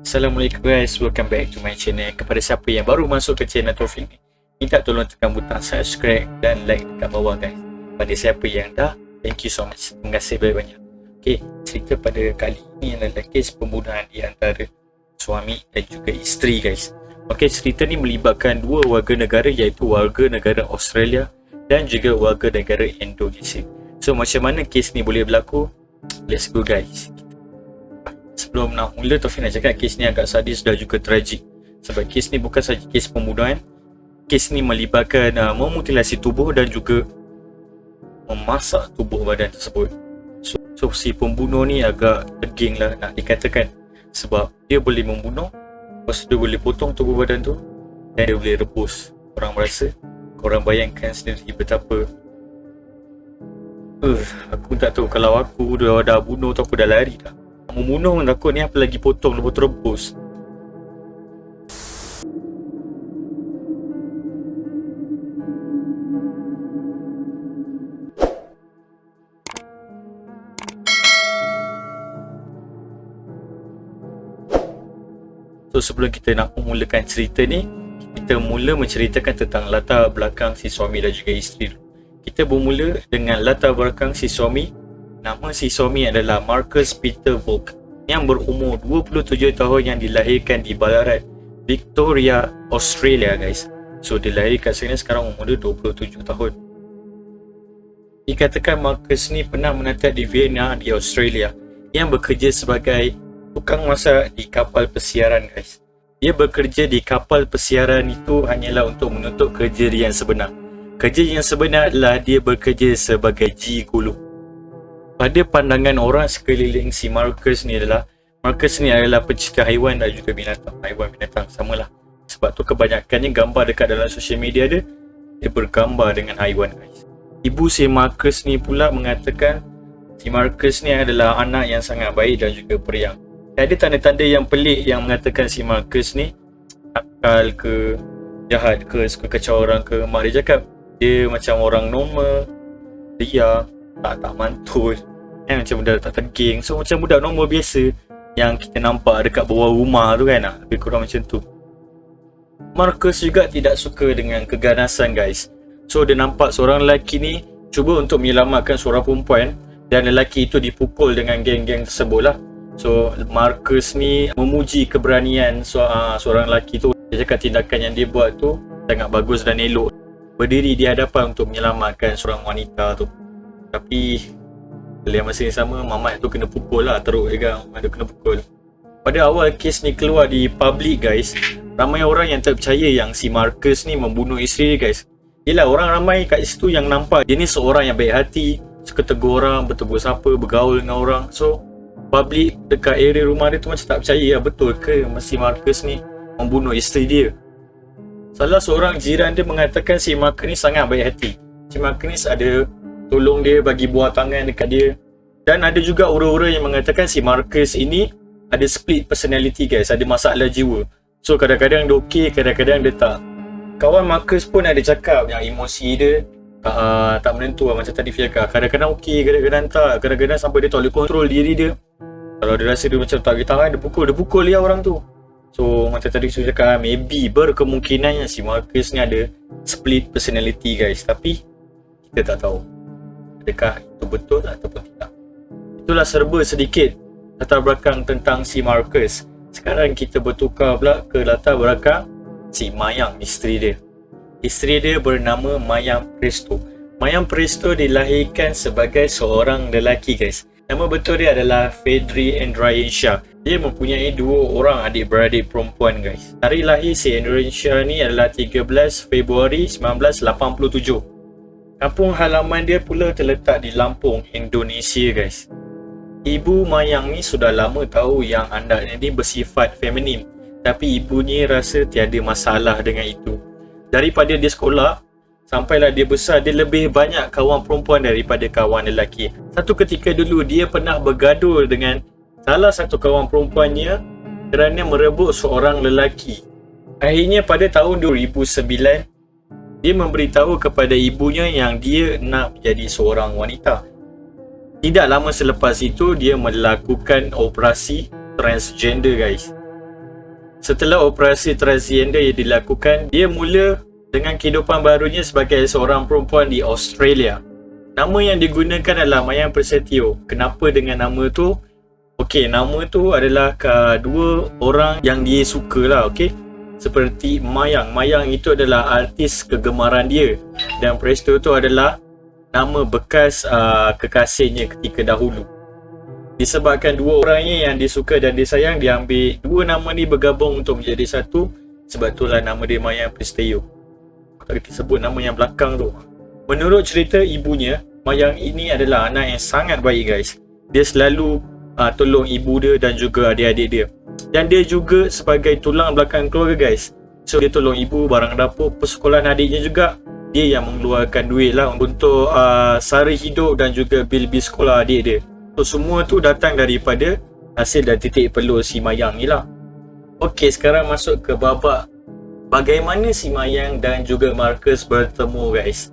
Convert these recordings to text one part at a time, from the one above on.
Assalamualaikum guys, welcome back to my channel. Kepada siapa yang baru masuk ke channel Taufik ni, minta tolong tekan butang subscribe dan like dekat bawah guys. Pada siapa yang dah, thank you so much, terima kasih banyak-banyak. Okay, cerita pada kali ini adalah kes pembunuhan di antara suami dan juga isteri guys. Okay, cerita ni melibatkan dua warga negara, iaitu warga negara Australia dan juga warga negara Indonesia. So macam mana kes ni boleh berlaku? Let's go guys. Sebelum nak mula, Taufik nak cakap kes ni agak sadis dan juga tragik. Sebab kes ni bukan sahaja kes pembunuhan, kes ni melibatkan memutilasi tubuh dan juga memasak tubuh badan tersebut. So si pembunuh ni agak deging lah nak dikatakan. Sebab dia boleh membunuh, lepas tu dia boleh potong tubuh badan tu dan dia boleh rebus. Korang merasa, korang bayangkan sendiri betapa aku tak tahu kalau aku dah bunuh tu aku dah lari dah. Membunuh pun takut ni, apa lagi potong lepas tu rebus. So sebelum kita nak memulakan cerita ni, kita mula menceritakan tentang latar belakang si suami dan juga isteri. Kita bermula dengan latar belakang si suami. Nama si suami adalah Marcus Peter Volk yang berumur 27 tahun yang dilahirkan di Ballarat, Victoria, Australia guys. So dia lahir kat sini, sekarang umur dia 27 tahun. Dikatakan Marcus ni pernah menetap di Vienna di Australia yang bekerja sebagai tukang masak di kapal pesiaran guys. Dia bekerja di kapal pesiaran itu hanyalah untuk menuntut kerja yang sebenar. Kerja yang sebenar adalah dia bekerja sebagai gigolo. Pada pandangan orang sekeliling si Marcus ni adalah pencinta haiwan dan juga binatang. Haiwan binatang samalah. Sebab tu kebanyakannya gambar dekat dalam social media dia bergambar dengan haiwan guys. Ibu si Marcus ni pula mengatakan si Marcus ni adalah anak yang sangat baik dan juga periang. Ada tanda-tanda yang pelik yang mengatakan si Marcus ni nakal ke, jahat ke, suka kacau orang ke. Mak dia cakap dia macam orang normal, dia tak mantul, macam budak tak teging. So macam budak normal biasa yang kita nampak dekat bawah rumah tu kan, lebih kurang macam tu. Marcus juga tidak suka dengan keganasan guys. So dia nampak seorang lelaki ni cuba untuk menyelamatkan seorang perempuan dan lelaki itu dipukul dengan geng-geng tersebut lah. So Marcus ni memuji keberanian seorang lelaki tu. Dia cakap tindakan yang dia buat tu sangat bagus dan elok, berdiri di hadapan untuk menyelamatkan seorang wanita tu. Tapi dalam masa yang sama, mamat tu kena pukul lah, teruk juga mamat tu kena pukul. Pada awal kes ni keluar di public guys, ramai orang yang tak percaya yang si Marcus ni membunuh isteri dia guys. Yelah, orang ramai kat situ yang nampak dia ni seorang yang baik hati, suka tegur orang, bertegur sapa, bergaul dengan orang. So public dekat area rumah dia tu macam tak percaya lah, betul ke si Marcus ni membunuh isteri dia. Salah seorang jiran dia mengatakan si Marcus ni sangat baik hati. Si Marcus ni ada tolong dia, bagi buah tangan dekat dia. Dan ada juga orang-orang yang mengatakan si Marcus ini ada split personality guys, ada masalah jiwa. So kadang-kadang dia okey, kadang-kadang dia tak. Kawan Marcus pun ada cakap yang emosi dia tak menentu lah, macam tadi Fiaka. Kadang-kadang okey, kadang-kadang tak. Kadang-kadang sampai dia tak boleh kontrol diri dia. Kalau dia rasa dia macam tak boleh tahan, dia pukul dia orang tu. So macam tadi saya cakap, maybe berkemungkinan yang si Marcus ni ada split personality guys. Tapi kita tak tahu adakah itu betul ataupun tidak. Itulah serba sedikit latar belakang tentang si Marcus. Sekarang kita bertukar pula ke latar belakang si Mayang, isteri dia. Isteri dia bernama Mayang Presto. Mayang Presto dilahirkan sebagai seorang lelaki guys. Nama betul dia adalah Fedri Endriansha. Dia mempunyai dua orang adik-beradik perempuan guys. Tarikh lahir si Endriansha ni adalah 13 Februari 1987. Kampung halaman dia pula terletak di Lampung, Indonesia guys. Ibu Mayang ni sudah lama tahu yang anaknya ni bersifat feminin, tapi ibunya rasa tiada masalah dengan itu. Daripada dia sekolah sampailah dia besar, dia lebih banyak kawan perempuan daripada kawan lelaki. Satu ketika dulu dia pernah bergaduh dengan salah satu kawan perempuannya kerana merebut seorang lelaki. Akhirnya pada tahun 2009 dia memberitahu kepada ibunya yang dia nak menjadi seorang wanita. Tidak lama selepas itu dia melakukan operasi transgender guys. Setelah operasi transgender yang dilakukan, dia mula dengan kehidupan barunya sebagai seorang perempuan di Australia. Nama yang digunakan adalah Mayang Prasetyo. Kenapa dengan nama tu? Okey, nama tu adalah dua orang yang dia suka lah, okey. Seperti Mayang. Mayang itu adalah artis kegemaran dia. Dan Prasetyo tu adalah nama bekas kekasihnya ketika dahulu. Disebabkan dua orangnya yang disuka dan disayang, dia ambil dua nama ni bergabung untuk menjadi satu. Sebab itulah nama dia Mayang Prasetyo. Tak kita sebut nama yang belakang tu. Menurut cerita ibunya, Mayang ini adalah anak yang sangat baik guys. Dia selalu tolong ibu dia dan juga adik-adik dia. Dan dia juga sebagai tulang belakang keluarga guys. So dia tolong ibu barang dapur, persekolahan adiknya juga. Dia yang mengeluarkan duit lah untuk sara hidup dan juga bil-bil sekolah adik dia. So semua tu datang daripada hasil dan titik peluk si Mayang ni lah. Okey, sekarang masuk ke babak bagaimana si Mayang dan juga Marcus bertemu guys.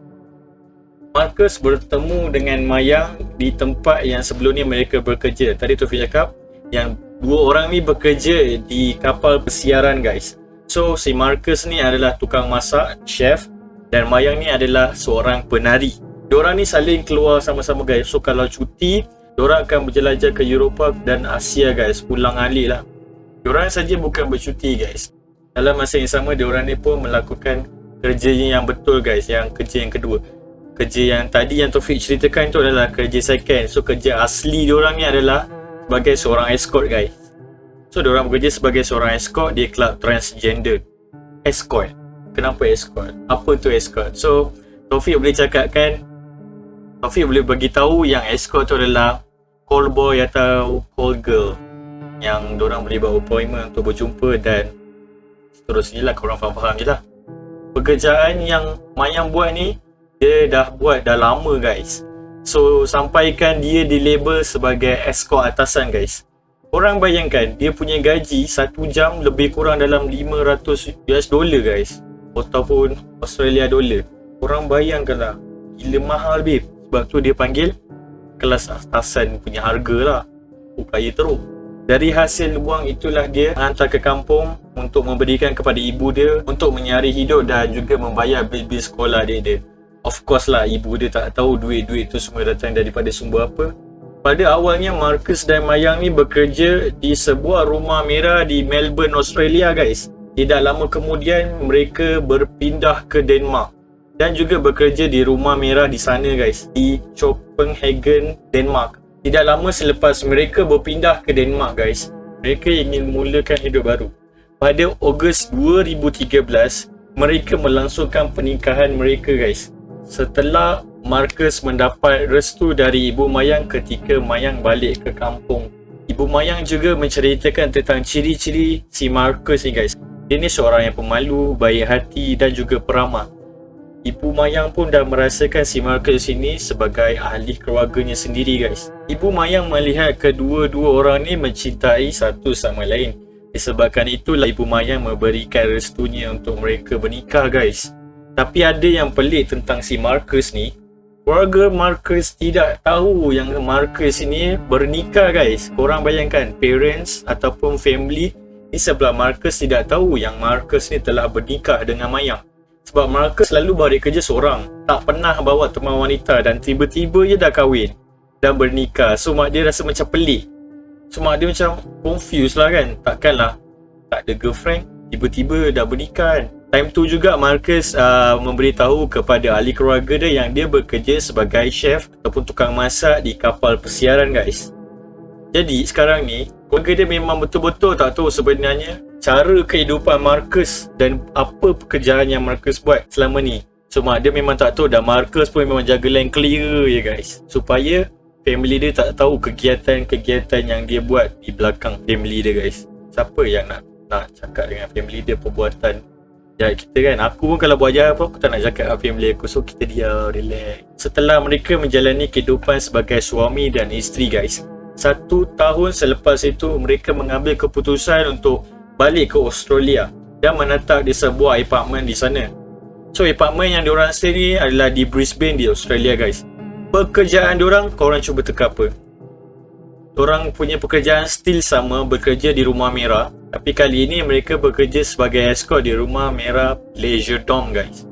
Marcus bertemu dengan Mayang di tempat yang sebelum ni mereka bekerja. Tadi Taufik cakap yang dua orang ni bekerja di kapal pesiaran guys. So si Marcus ni adalah tukang masak, chef, dan Mayang ni adalah seorang penari. Diorang ni saling keluar sama-sama guys. So kalau cuti, diorang akan berjelajah ke Eropah dan Asia guys. Pulang alik lah. Diorang saja bukan bercuti guys. Dalam masa yang sama, diorang ni pun melakukan kerjanya yang betul guys. Yang kerja yang kedua. Kerja yang tadi yang Taufik ceritakan tu adalah kerja second. So kerja asli diorang ni adalah sebagai seorang escort guys. So diorang bekerja sebagai seorang escort di klub transgender. Escort. Kenapa escort? Apa tu escort? So Taufik boleh cakapkan, Taufik boleh bagi tahu yang escort tu adalah call boy atau call girl, yang diorang boleh buat appointment untuk berjumpa dan seterusnya lah. Korang faham-faham je lah. Pekerjaan yang Mayang buat ni, dia dah buat dah lama guys. So sampaikan dia di label sebagai escort atasan guys. Korang bayangkan dia punya gaji 1 jam lebih kurang dalam 500 US dollar guys, ataupun Australia dollar. Korang bayangkanlah, gila mahal babe. Sebab tu dia panggil kelas atasan punya harga lah. Kaya teruk. Dari hasil wang itulah dia hantar ke kampung untuk memberikan kepada ibu dia untuk menyari hidup dan juga membayar bil-bil sekolah adik dia. Of course lah, ibu dia tak tahu duit-duit tu semua datang daripada sumber apa. Pada awalnya Marcus dan Mayang ni bekerja di sebuah rumah merah di Melbourne, Australia guys. Tidak lama kemudian mereka berpindah ke Denmark dan juga bekerja di rumah merah di sana guys, di Copenhagen, Denmark. Tidak lama selepas mereka berpindah ke Denmark guys, mereka ingin mulakan hidup baru. Pada Ogos 2013, mereka melangsungkan pernikahan mereka guys. Setelah Marcus mendapat restu dari ibu Mayang ketika Mayang balik ke kampung. Ibu Mayang juga menceritakan tentang ciri-ciri si Marcus ni guys. Dia ni seorang yang pemalu, baik hati dan juga peramah. Ibu Mayang pun dah merasakan si Marcus ini sebagai ahli keluarganya sendiri guys. Ibu Mayang melihat kedua-dua orang ni mencintai satu sama lain. Disebabkan itulah Ibu Mayang memberikan restunya untuk mereka bernikah guys. Tapi ada yang pelik tentang si Marcus ni. Keluarga Marcus tidak tahu yang Marcus ini bernikah guys. Korang bayangkan, parents ataupun family di sebelah Marcus tidak tahu yang Marcus ni telah bernikah dengan Mayang. Sebab Marcus selalu balik kerja seorang, tak pernah bawa teman wanita, dan tiba-tiba je dah kahwin dan bernikah. So mak dia rasa macam pelik. So mak dia macam confused lah kan. Takkanlah tak ada girlfriend, tiba-tiba dah bernikah kan. Time tu juga Marcus memberitahu kepada ahli keluarga dia yang dia bekerja sebagai chef ataupun tukang masak di kapal pesiaran guys. Jadi sekarang ni keluarga dia memang betul-betul tak tahu sebenarnya cara kehidupan Marcus dan apa pekerjaan yang Marcus buat selama ni. So mak dia memang tak tahu, dan Marcus pun memang jaga line clear je guys, supaya family dia tak tahu kegiatan-kegiatan yang dia buat di belakang family dia guys. Siapa yang nak cakap dengan family dia perbuatan jahat kita kan. Aku pun kalau buat jahat apa, aku tak nak cakap dengan family aku. So kita diam, relax. Setelah mereka menjalani kehidupan sebagai suami dan isteri guys, 1 tahun selepas itu mereka mengambil keputusan untuk balik ke Australia dan menetap di sebuah apartmen di sana. So apartmen yang diorang stay ni adalah di Brisbane di Australia guys. Pekerjaan diorang, korang cuba teka apa? Diorang punya pekerjaan still sama, bekerja di rumah merah Tapi kali ini mereka bekerja sebagai escort di rumah merah Pleasure Dome guys.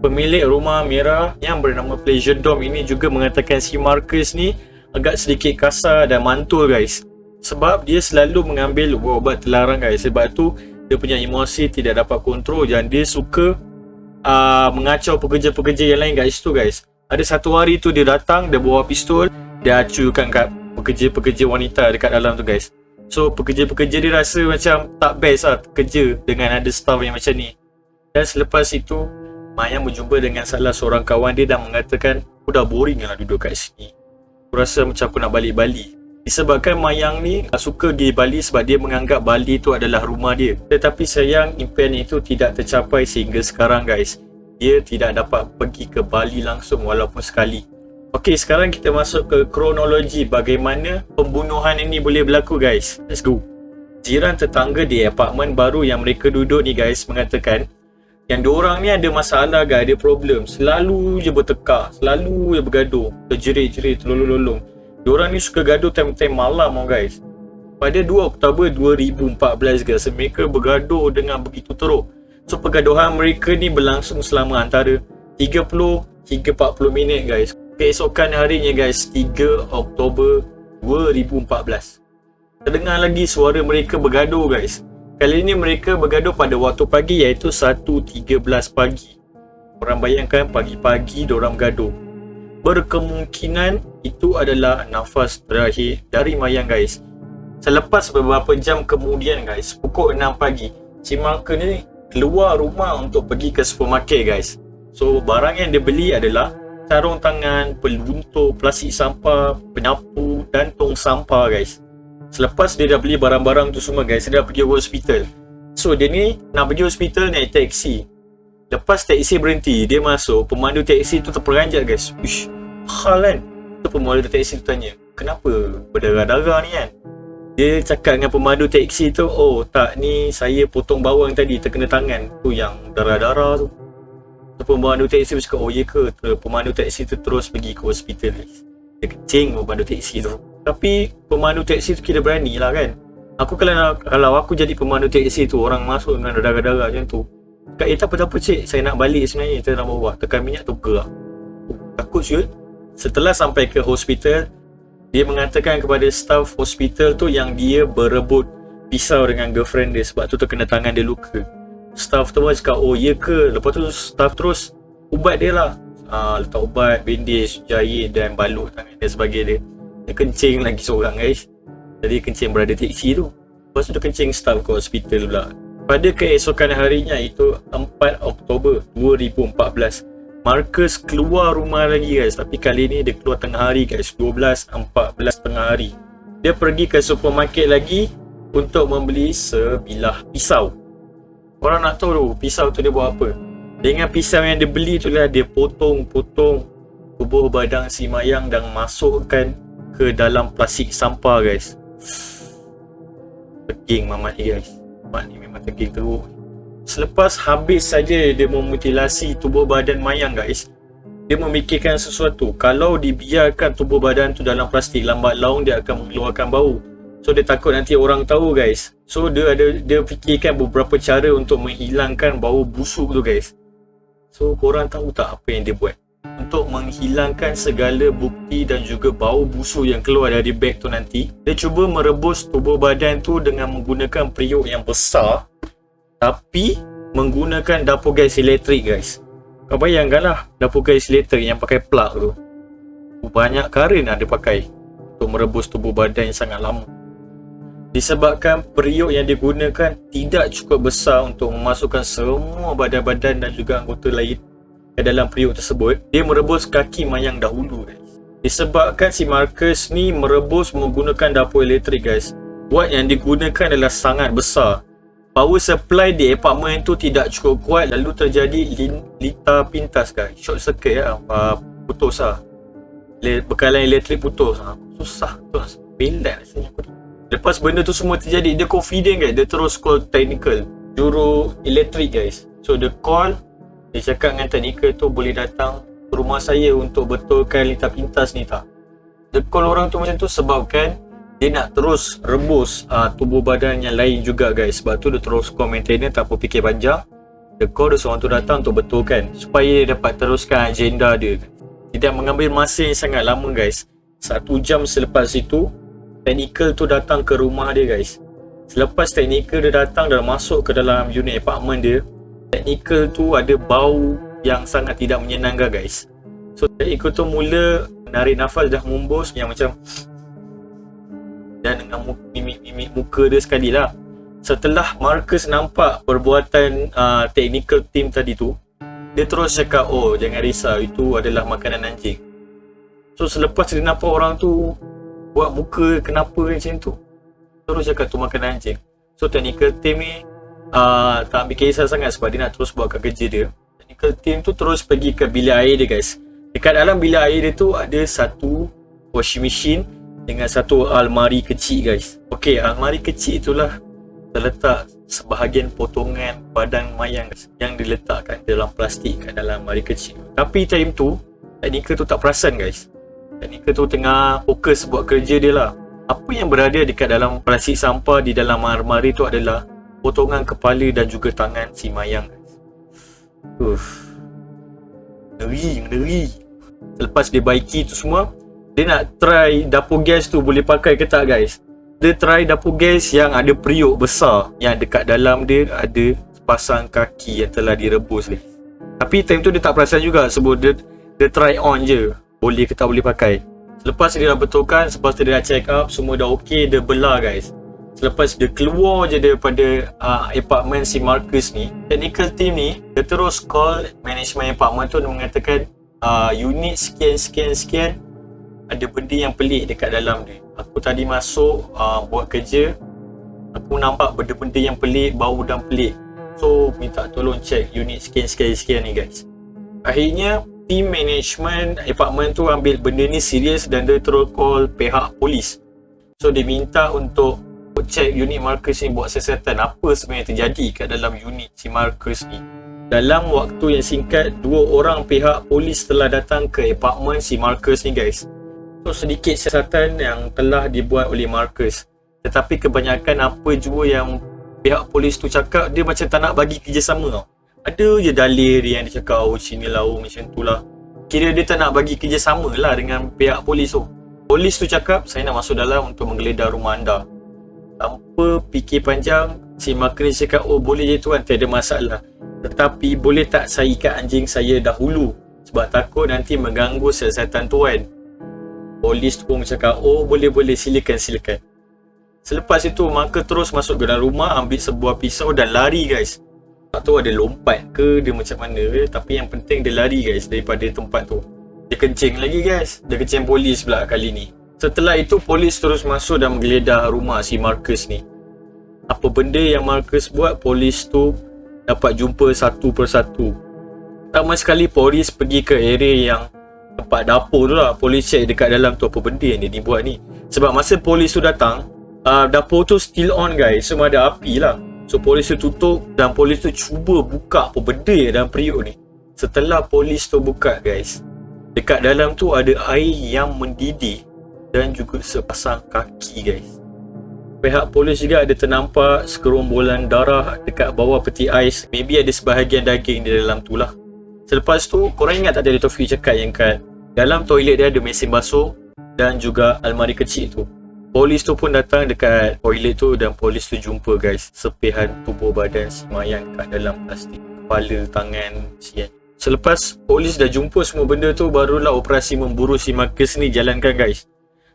Pemilik rumah merah yang bernama Pleasure Dome ini juga mengatakan si Marcus ni agak sedikit kasar dan mantul guys. Sebab dia selalu mengambil ubat terlarang guys. Sebab tu dia punya emosi tidak dapat kontrol dan dia suka mengacau pekerja-pekerja yang lain kat situ guys. Ada satu hari tu dia datang, dia bawa pistol, dia acukan kat pekerja-pekerja wanita dekat dalam tu guys. So pekerja-pekerja dia rasa macam tak best lah kerja dengan ada staff yang macam ni. Dan selepas itu Mayang berjumpa dengan salah seorang kawan dia dan mengatakan, aku dah boring lah duduk kat sini. Aku rasa macam aku nak balik Bali. Disebabkan Mayang ni suka di Bali sebab dia menganggap Bali tu adalah rumah dia. Tetapi sayang impian itu tidak tercapai sehingga sekarang guys. Dia tidak dapat pergi ke Bali langsung walaupun sekali. Okey, sekarang kita masuk ke kronologi bagaimana pembunuhan ini boleh berlaku guys. Let's go. Jiran tetangga di apartmen baru yang mereka duduk ni guys mengatakan yang diorang ni ada masalah guys, ada problem. Selalu je bertekak, selalu je bergaduh, terjerit-jerit, terlolong-lolong. Diorang ni suka gaduh time-time malam guys. Pada 2 Oktober 2014 guys, mereka bergaduh dengan begitu teruk. So pergaduhan mereka ni berlangsung selama antara 30 hingga 40 minit guys. Keesokan harinya guys, 3 Oktober 2014, terdengar lagi suara mereka bergaduh guys. Kali ini mereka bergaduh pada waktu pagi iaitu 1.13 pagi. Korang bayangkan pagi-pagi diorang bergaduh. Berkemungkinan itu adalah nafas terakhir dari Mayang guys. Selepas beberapa jam kemudian guys, pukul 6 pagi, si Marcus ni keluar rumah untuk pergi ke supermarket guys. So barang yang dia beli adalah sarung tangan, peluntur, plastik sampah, penyapu dan tong sampah guys. Selepas dia dah beli barang-barang tu semua guys, dia dah pergi hospital. So dia ni nak pergi hospital naik taksi. Lepas taksi berhenti, dia masuk, pemandu taksi tu terperanjat guys. Uish, hal kan? Tu pemandu taksi tu tanya, kenapa berdarah-darah ni kan? Dia cakap dengan pemandu taksi tu, oh tak, ni saya potong bawang tadi terkena tangan tu yang darah-darah tu. So pemandu taksi bercakap, oh ya ke? Pemandu taksi tu terus pergi ke hospital guys. Dia kencing pemandu taksi tu. Tapi pemandu taksi tu kira berani lah kan. Aku kalau aku jadi pemandu taksi tu, orang masuk dengan darah-darah macam tu, cakap, tak apa-apa cik, saya nak balik sebenarnya, saya nak bawa. Tekan minyak tu gerak. Takut siut. Setelah sampai ke hospital, dia mengatakan kepada staff hospital tu yang dia berebut pisau dengan girlfriend dia sebab tu terkena tangan dia luka. Staff tu pun cakap, oh ya ke? Lepas tu staff terus ubat dia lah. Letak ubat, bandage, jahit dan balut tangan dia sebagai dia. Dia kencing lagi seorang guys. Jadi kencing berada taksi tu. Lepas tu dia kencing staff ke hospital pula. Pada keesokan harinya itu 4 Oktober 2014, Marcus keluar rumah lagi guys. Tapi kali ni dia keluar tengah hari guys, 12.14 tengah hari. Dia pergi ke supermarket lagi untuk membeli sebilah pisau. Orang nak tahu tu pisau tu dia buat apa. Dengan pisau yang dia beli tu lah, dia potong-potong tubuh badan si Mayang dan masukkan ke dalam plastik sampah guys. Teging mamat ni guys. Mamat ni memang teging teruk. Selepas habis saja dia memutilasi tubuh badan Mayang guys, dia memikirkan sesuatu. Kalau dibiarkan tubuh badan tu dalam plastik, lambat laun dia akan mengeluarkan bau. So dia takut nanti orang tahu guys. So dia fikirkan beberapa cara untuk menghilangkan bau busuk tu guys. So korang tahu tak apa yang dia buat? Untuk menghilangkan segala bukti dan juga bau busuk yang keluar dari beg tu nanti, dia cuba merebus tubuh badan tu dengan menggunakan periuk yang besar, tapi menggunakan dapur gas elektrik guys. Kau bayangkanlah dapur gas elektrik yang pakai plug tu, banyak karen dia pakai untuk merebus tubuh badan yang sangat lama. Disebabkan periuk yang digunakan tidak cukup besar untuk memasukkan semua badan-badan dan juga anggota lain ke dalam periuk tersebut, dia merebus kaki Mayang dahulu guys. Disebabkan si Marcus ni merebus menggunakan dapur elektrik guys, watt yang digunakan adalah sangat besar. Power supply di apartmen tu tidak cukup kuat, lalu terjadi lita pintas guys, short circuit lah, putus lah, bekalan elektrik putus. Susah tu, pelat rasanya aku ni. Lepas benda tu semua terjadi, dia confident guys, dia terus call technical, juru elektrik guys. So dia call, dia cakap dengan technical tu boleh datang ke rumah saya untuk betulkan lita pintas ni tak. Dia call orang tu macam tu sebabkan dia nak terus rebus tubuh badan yang lain juga guys. Sebab tu dia terus call maintenance tanpa fikir panjang. Dia call seorang tu datang untuk betulkan supaya dia dapat teruskan agenda dia. Tidak mengambil masa yang sangat lama guys. 1 jam selepas itu, technical tu datang ke rumah dia guys. Selepas technical dia datang dan masuk ke dalam unit apartment dia, technical tu ada bau yang sangat tidak menyenangkan guys. So technical tu mula menarik nafas dah membos yang macam, dan dengan mimik muka dia sekali lah. Setelah Marcus nampak perbuatan technical team tadi tu, dia terus cakap, oh jangan risau, itu adalah makanan anjing. So selepas dia nampak orang tu buat muka kenapa macam tu, terus cakap tu makanan anjing. So technical team ni tak ambil kisah sangat sebab dia nak terus buatkan kerja dia. Technical team tu terus pergi ke bilik air dia guys. Dekat dalam bilik air dia tu ada satu washing machine dengan satu almari kecil guys. Okey, almari kecil itulah terletak sebahagian potongan badan mayang guys, yang diletakkan dalam plastik kat dalam almari kecil. Tapi time tu technical tu tak perasan guys. Technical tu tengah fokus buat kerja dia lah. Apa yang berada dekat dalam plastik sampah di dalam almari tu adalah potongan kepala dan juga tangan si mayang guys. Ngeri. Selepas dia baiki tu semua, dia nak try dapur gas tu boleh pakai ke tak guys. Dia try dapur gas yang ada periuk besar, yang dekat dalam dia ada sepasang kaki yang telah direbus guys. Tapi time tu dia tak perasan juga sebab dia try on je, boleh ke tak boleh pakai. Selepas dia dah betulkan, selepas dia dah check up, semua dah ok, dia belah guys. Selepas dia keluar je daripada apartment si Marcus ni, technical team ni dia terus call management apartment tu dan mengatakan unit sekian ada benda yang pelik dekat dalam dia. Aku tadi masuk buat kerja, aku nampak benda-benda yang pelik, bau dan pelik. So minta tolong check unit sekian ni guys. Akhirnya team management apartment tu ambil benda ni serius dan dia terus call pihak polis. So dia minta untuk check unit Marcus ni, buat siasatan apa sebenarnya terjadi kat dalam unit si Marcus ni. Dalam waktu yang singkat, 2 orang pihak polis telah datang ke apartment si Marcus ni guys. So sedikit siasatan yang telah dibuat oleh Marcus, tetapi kebanyakan apa jua yang pihak polis tu cakap, dia macam tak nak bagi kerjasama tau. Ada je dalil dia yang dia cakap, oh sini lah, oh macam tu lah. Kira dia tak nak bagi kerjasama lah dengan pihak polis tu. Polis tu cakap, saya nak masuk dalam untuk menggeledah rumah anda. Tanpa fikir panjang, si Marcus cakap, oh boleh je tuan, tak ada masalah. Tetapi boleh tak saya ikat anjing saya dahulu, sebab takut nanti mengganggu siasatan tuan. Polis tu pun cakap, oh boleh, silakan. Selepas itu Marcus terus masuk ke dalam rumah, ambil sebuah pisau dan lari guys. Tak tahu ada lompat ke dia macam mana, tapi yang penting dia lari guys daripada tempat tu. Dia kencing lagi guys, dia kencing polis pula kali ni. Setelah itu polis terus masuk dan menggeledah rumah si Marcus ni. Apa benda yang Marcus buat, polis tu dapat jumpa satu persatu. Pertama sekali polis pergi ke area yang tempat dapur tu lah. Polis check dekat dalam tu apa benda yang dia buat ni. Sebab masa polis tu datang, dapur tu still on guys, semua ada api lah. So polis tu tutup dan polis tu cuba buka apa benda yang dalam periuk ni. Setelah polis tu buka guys, dekat dalam tu ada air yang mendidih dan juga sepasang kaki guys. Pihak polis juga ada ternampak segerombolan darah dekat bawah peti ais. Maybe ada sebahagian daging di dalam tu lah. Selepas tu, korang ingat tak tadi Taufik cakap yang kat dalam toilet dia ada mesin basuh dan juga almari kecil tu. Polis tu pun datang dekat toilet tu dan polis tu jumpa guys sepihan tubuh badan si mayang kat dalam plastik. Kepala, tangan, sian. Selepas polis dah jumpa semua benda tu, barulah operasi memburu si Marcus ni jalankan guys.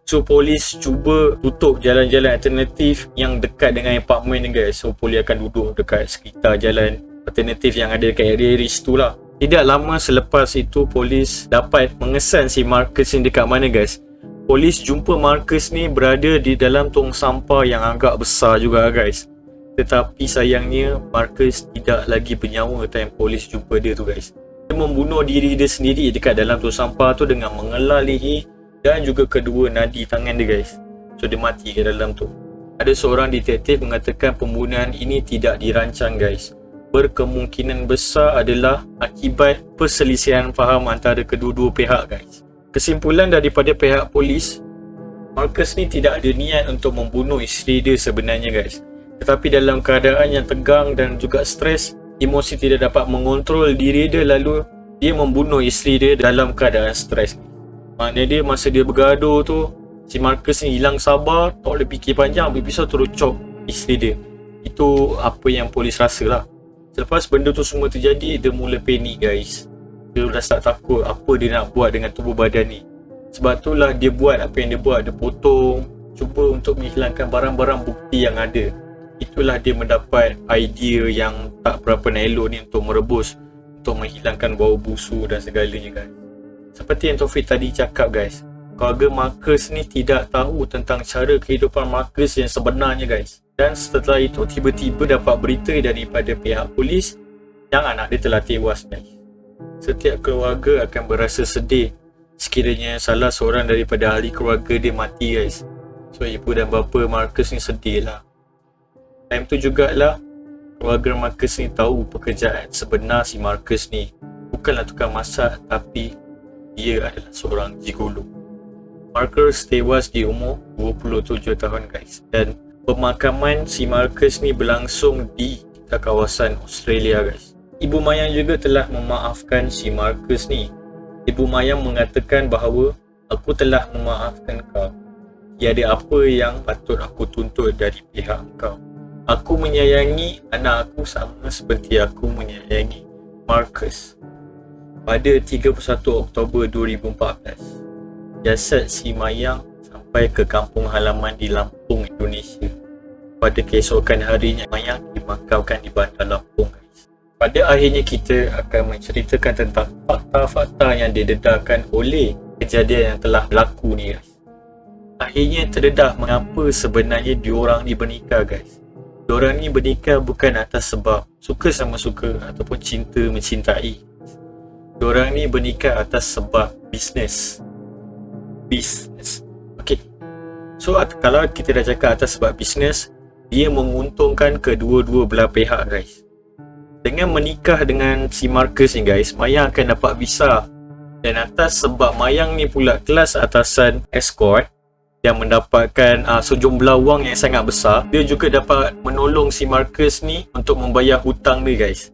So polis cuba tutup jalan-jalan alternatif yang dekat dengan apartment ni guys. So polis akan duduk dekat sekitar jalan alternatif yang ada dekat area tu lah. Tidak lama selepas itu polis dapat mengesan si Marcus ni dekat mana guys. Polis jumpa Marcus ni berada di dalam tong sampah yang agak besar juga guys. Tetapi sayangnya Marcus tidak lagi bernyawa time polis jumpa dia tu guys. Dia membunuh diri dia sendiri dekat dalam tong sampah tu dengan mengelar leher dan juga kedua nadi tangan dia guys. So dia mati ke dalam tu. Ada seorang detektif mengatakan pembunuhan ini tidak dirancang guys. Berkemungkinan besar adalah akibat perselisihan faham antara kedua-dua pihak guys. Kesimpulan daripada pihak polis, Marcus ni tidak ada niat untuk membunuh isteri dia sebenarnya guys. Tetapi dalam keadaan yang tegang dan juga stres, emosi tidak dapat mengontrol diri dia, lalu dia membunuh isteri dia dalam keadaan stres. Maknanya dia masa dia bergaduh tu, si Marcus ni hilang sabar, tak boleh fikir panjang, ambil pisau terus chop isteri dia. Itu apa yang polis rasa lah. Selepas benda tu semua terjadi, dia mula panik guys. Dia dah start takut apa dia nak buat dengan tubuh badan ni. Sebab itulah dia buat apa yang dia buat. Dia potong, cuba untuk menghilangkan barang-barang bukti yang ada. Itulah dia mendapat idea yang tak berapa nak elok ni untuk merebus, untuk menghilangkan bau busuk dan segalanya guys. Seperti yang Taufik tadi cakap guys, keluarga Marcus ni tidak tahu tentang cara kehidupan Marcus yang sebenarnya guys. Dan setelah itu tiba-tiba dapat berita daripada pihak polis yang anak dia telah tewas guys. Setiap keluarga akan berasa sedih sekiranya salah seorang daripada ahli keluarga dia mati guys. So ibu dan bapa Marcus ni sedih lah. Time tu jugalah keluarga Marcus ni tahu pekerjaan sebenar si Marcus ni bukanlah tukang masak, tapi dia adalah seorang gigolo. Marcus tewas di umur 27 tahun guys. Dan pemakaman si Marcus ni berlangsung di kawasan Australia guys. Ibu Mayang juga telah memaafkan si Marcus ni. Ibu Mayang mengatakan bahawa aku telah memaafkan kau. Tiada apa yang patut aku tuntut dari pihak kau. Aku menyayangi anak aku sama seperti aku menyayangi Marcus. Pada 31 Oktober 2014, jasad si Mayang sampai ke kampung halaman di Lampung, Indonesia. Pada keesokan harinya, Mayang dimakamkan di Bandar Lampung. Pada akhirnya kita akan menceritakan tentang fakta-fakta yang didedahkan oleh kejadian yang telah berlaku ni guys. Akhirnya terdedah mengapa sebenarnya diorang ni bernikah guys. Diorang ni bernikah bukan atas sebab suka sama suka ataupun cinta mencintai. Diorang ni bernikah atas sebab bisnes. Okay. So kalau kita dah cakap atas sebab bisnes, dia menguntungkan kedua-dua belah pihak guys. Dengan menikah dengan si Marcus ni guys, Mayang akan dapat visa. Dan atas sebab Mayang ni pula kelas atasan escort yang mendapatkan sejumlah wang yang sangat besar, dia juga dapat menolong si Marcus ni untuk membayar hutang dia guys.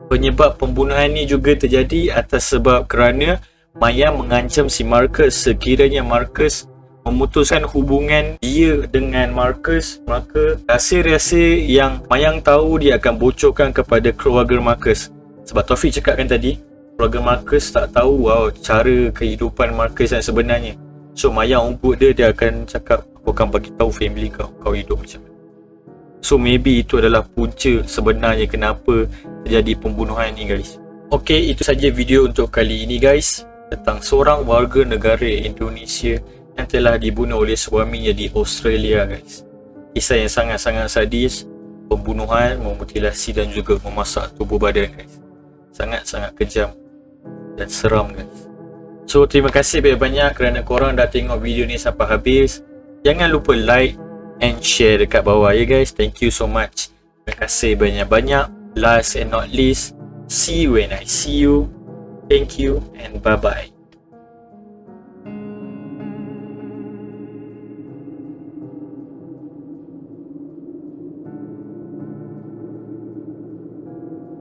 Penyebab pembunuhan ni juga terjadi atas sebab kerana Mayang mengancam si Marcus sekiranya Marcus memutuskan hubungan dia dengan Marcus, maka rahsia-rahsia yang Mayang tahu dia akan bocorkan kepada keluarga Marcus. Sebab Taufik cakapkan tadi, keluarga Marcus tak tahu cara kehidupan Marcus yang sebenarnya. So Mayang umput dia akan cakap, aku akan bagi tahu family kau hidup macam mana. So maybe itu adalah punca sebenarnya kenapa terjadi pembunuhan ni guys. Okay, itu saja video untuk kali ini guys, tentang seorang warga negara Indonesia yang telah dibunuh oleh suaminya di Australia guys. Kisah yang sangat-sangat sadis, pembunuhan, memutilasi dan juga memasak tubuh badan guys. Sangat-sangat kejam dan seram guys. So terima kasih banyak-banyak kerana korang dah tengok video ni sampai habis. Jangan lupa like and share dekat bawah ya guys. Thank you so much. Terima kasih banyak-banyak. Last and not least, see you when I see you. Thank you and bye-bye.